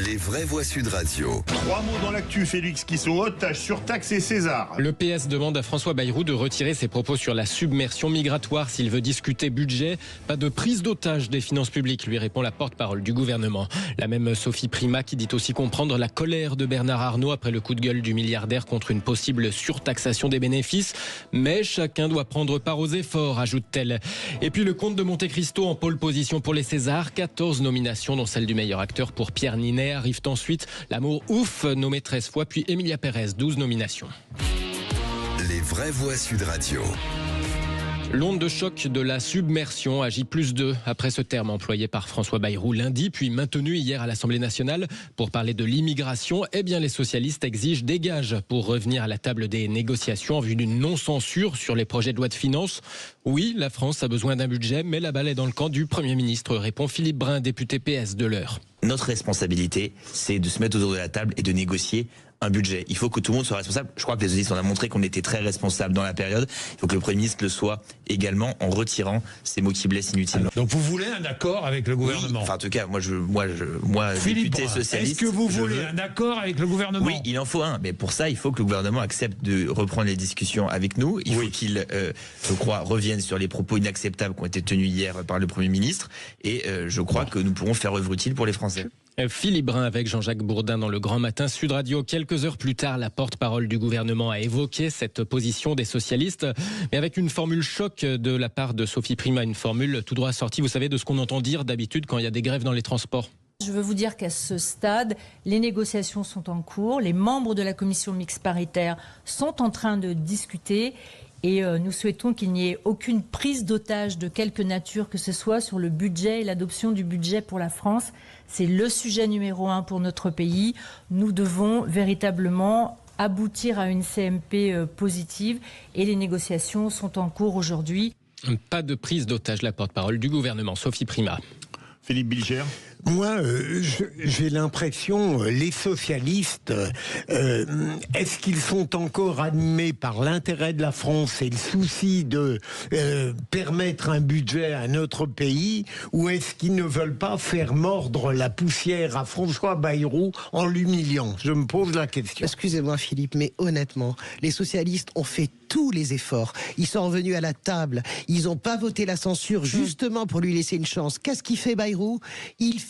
Les vraies voix Sud Radio. 3 mots dans l'actu, Félix, qui sont otages, surtaxe et César. Le PS demande à François Bayrou de retirer ses propos sur la submersion migratoire s'il veut discuter budget. Pas de prise d'otage des finances publiques, lui répond la porte-parole du gouvernement. La même Sophie Primas qui dit aussi comprendre la colère de Bernard Arnault après le coup de gueule du milliardaire contre une possible surtaxation des bénéfices. Mais chacun doit prendre part aux efforts, ajoute-t-elle. Et puis le Comte de Monte Cristo en pole position pour les Césars. 14 nominations, dont celle du meilleur acteur pour Pierre Ninet. Arrivent ensuite L'amour ouf, nommé 13 fois, puis Emilia Pérez, 12 nominations. Les vraies voix Sud Radio. L'onde de choc de la submersion agit +2 après ce terme employé par François Bayrou lundi, puis maintenu hier à l'Assemblée nationale. Pour parler de l'immigration, les socialistes exigent des gages pour revenir à la table des négociations en vue d'une non-censure sur les projets de loi de finances. Oui, la France a besoin d'un budget, mais la balle est dans le camp du Premier ministre, répond Philippe Brun, député PS de l'Eure. Notre responsabilité, c'est de se mettre autour de la table et de négocier un budget. Il faut que tout le monde soit responsable. Je crois que les socialistes ont montré qu'on était très responsables dans la période. Il faut que le Premier ministre le soit également en retirant ces mots qui blessent inutilement. Donc vous voulez un accord avec le gouvernement? Oui, enfin en tout cas, moi Philippe député Brun, socialiste. est-ce que vous voulez un accord avec le gouvernement? Oui, il en faut un. Mais pour ça, il faut que le gouvernement accepte de reprendre les discussions avec nous. Il faut qu'il, je crois, revienne sur les propos inacceptables qui ont été tenus hier par le Premier ministre. Et je crois que nous pourrons faire œuvre utile pour les Français. Philippe Brun avec Jean-Jacques Bourdin dans le Grand Matin Sud Radio. Quelques heures plus tard, la porte-parole du gouvernement a évoqué cette position des socialistes, mais avec une formule choc de la part de Sophie Primas, une formule tout droit sortie, vous savez, de ce qu'on entend dire d'habitude quand il y a des grèves dans les transports. Je veux vous dire qu'à ce stade, les négociations sont en cours. Les membres de la commission mixte paritaire sont en train de discuter. Et nous souhaitons qu'il n'y ait aucune prise d'otage de quelque nature que ce soit sur le budget et l'adoption du budget pour la France. C'est le sujet numéro 1 pour notre pays. Nous devons véritablement aboutir à une CMP positive et les négociations sont en cours aujourd'hui. Pas de prise d'otage, la porte-parole du gouvernement, Sophie Primas. Philippe Bilger. Moi, j'ai l'impression, les socialistes, est-ce qu'ils sont encore animés par l'intérêt de la France et le souci de permettre un budget à notre pays, ou est-ce qu'ils ne veulent pas faire mordre la poussière à François Bayrou en l'humiliant? Je me pose la question. Excusez-moi Philippe, mais honnêtement, les socialistes ont fait tous les efforts. Ils sont revenus à la table. Ils n'ont pas voté la censure justement pour lui laisser une chance. Qu'est-ce qu'il fait Bayrou?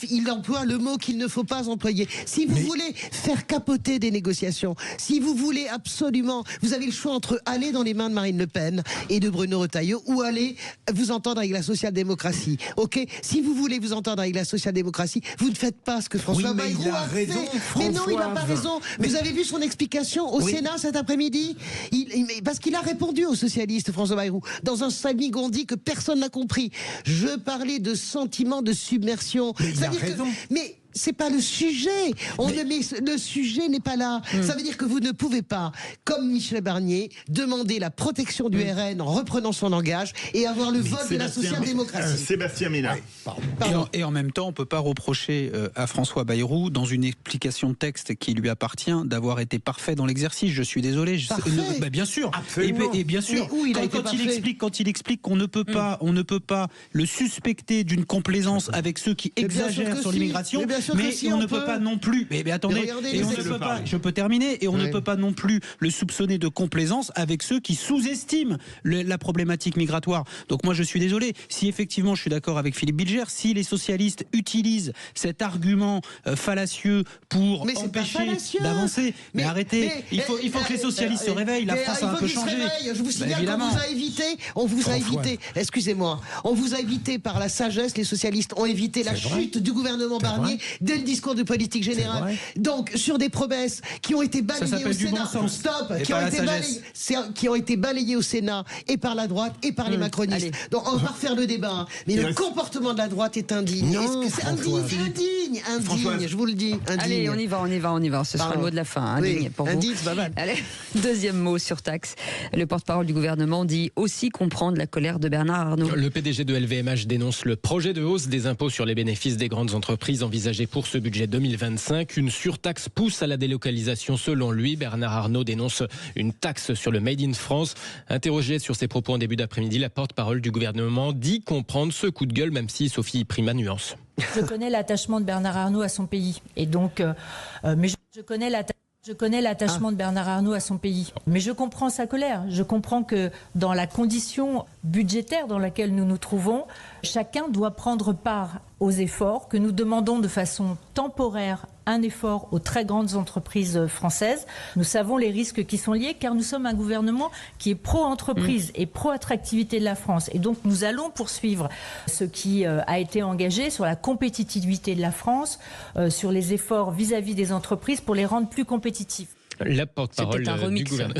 Il emploie le mot qu'il ne faut pas employer. Si vous voulez faire capoter des négociations, si vous voulez absolument, vous avez le choix entre aller dans les mains de Marine Le Pen et de Bruno Retailleau ou aller vous entendre avec la social-démocratie. Ok? Si vous voulez vous entendre avec la social-démocratie, vous ne faites pas ce que François Bayrou a fait. Mais non, il n'a pas raison. Vous avez vu son explication au Sénat cet après-midi? Parce qu'il a répondu aux socialistes, François Bayrou, dans un semi-gondi que personne n'a compris. Je parlais de sentiment de submersion. Mais c'est pas le sujet. Le sujet n'est pas là. Ça veut dire que vous ne pouvez pas, comme Michel Barnier, demander la protection du RN en reprenant son langage et avoir le vote de la social-démocratie. Sébastien Ménard. Et en même temps, on ne peut pas reprocher à François Bayrou, dans une explication de texte qui lui appartient, d'avoir été parfait dans l'exercice. Je suis désolé. Bien sûr. Et bien sûr. Quand il explique qu'on ne peut pas, le suspecter d'une complaisance avec ceux qui exagèrent sur l'immigration. Mais on ne peut pas non plus. Mais attendez, je peux terminer. Et on ne peut pas non plus le soupçonner de complaisance avec ceux qui sous-estiment la problématique migratoire. Donc moi, je suis désolé. Si effectivement, je suis d'accord avec Philippe Bilger, si les socialistes utilisent cet argument fallacieux pour empêcher d'avancer, mais arrêtez. Il faut que les socialistes se réveillent. La France a un peu changé. Je vous signale qu'on vous a évité. Excusez-moi. On vous a évité par la sagesse. Les socialistes ont évité la chute du gouvernement Barnier. Dès le discours de politique générale. Donc, sur des promesses qui ont été balayées au Sénat, qui ont été balayées au Sénat et par la droite et par les macronistes. Donc, on va refaire le débat. Mais le comportement de la droite est indigne. C'est indigne, je vous le dis. Indigne. Allez, on y va. Ce sera le mot de la fin. Indigne pour vous. C'est pas mal. Allez, deuxième mot sur taxe. Le porte-parole du gouvernement dit aussi comprendre la colère de Bernard Arnault. Le PDG de LVMH dénonce le projet de hausse des impôts sur les bénéfices des grandes entreprises envisagé pour ce budget 2025. Une surtaxe pousse à la délocalisation selon lui. Bernard Arnault dénonce une taxe sur le Made in France. Interrogé sur ses propos en début d'après-midi, la porte-parole du gouvernement dit comprendre ce coup de gueule, même si Sophie Primas nuance. Je connais l'attachement de Bernard Arnault à son pays. Et donc, mais je connais l'attachement de Bernard Arnault à son pays. Mais je comprends sa colère. Je comprends que dans la condition budgétaire dans laquelle nous nous trouvons, chacun doit prendre part aux efforts que nous demandons de façon temporaire, un effort aux très grandes entreprises françaises. Nous savons les risques qui sont liés car nous sommes un gouvernement qui est pro-entreprise et pro-attractivité de la France. Et donc nous allons poursuivre ce qui a été engagé sur la compétitivité de la France, sur les efforts vis-à-vis des entreprises pour les rendre plus compétitives. La porte-parole du gouvernement.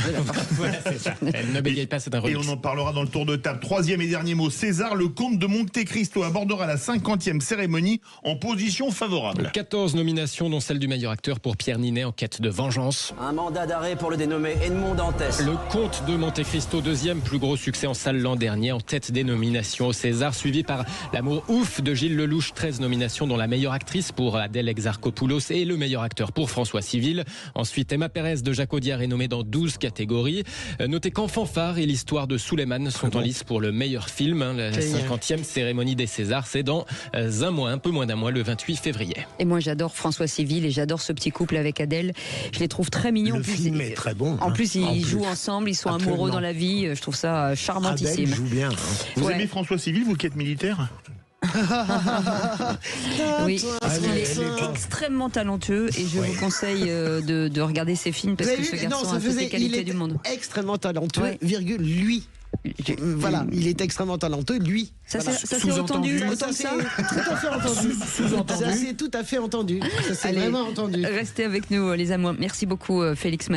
Voilà, c'est ça. Elle ne bégaye pas, c'est un remix. Et on en parlera dans le tour de table. Troisième et dernier mot, César, le comte de Monte Cristo abordera la 50e cérémonie en position favorable. 14 nominations, dont celle du meilleur acteur pour Pierre Ninet en quête de vengeance. Un mandat d'arrêt pour le dénommé Edmond Dantès. Le comte de Monte Cristo, deuxième plus gros succès en salle l'an dernier, en tête des nominations au César, suivi par L'amour ouf de Gilles Lelouch, 13 nominations, dont la meilleure actrice pour Adèle Exarchopoulos et le meilleur acteur pour François Civil. Ensuite, Emma Pérez de Jacques Audiard est nommé dans 12 catégories. Notez qu'en Fanfare et l'histoire de Souleymane sont en lice pour le meilleur film. La 50e cérémonie des Césars, c'est dans un mois, un peu moins d'un mois, le 28 février. Et moi, j'adore François Civil et j'adore ce petit couple avec Adèle. Je les trouve très mignons. Le film est très bon. En plus, ils jouent ensemble, ils sont amoureux dans la vie. Je trouve ça charmantissime. Adèle joue bien. Vous aimez François Civil, vous qui êtes militaire? Oui, parce qu'il est extrêmement talentueux et je vous conseille de regarder ses films parce que ce garçon a toutes les qualités du monde. Extrêmement talentueux, virgule, lui. Voilà, il est extrêmement talentueux, lui. Ça s'est entendu autant que ça. Tout à fait entendu. Ça c'est tout à fait entendu. Ça c'est vraiment entendu. Restez avec nous, les amours. Merci beaucoup, Félix Mathieu.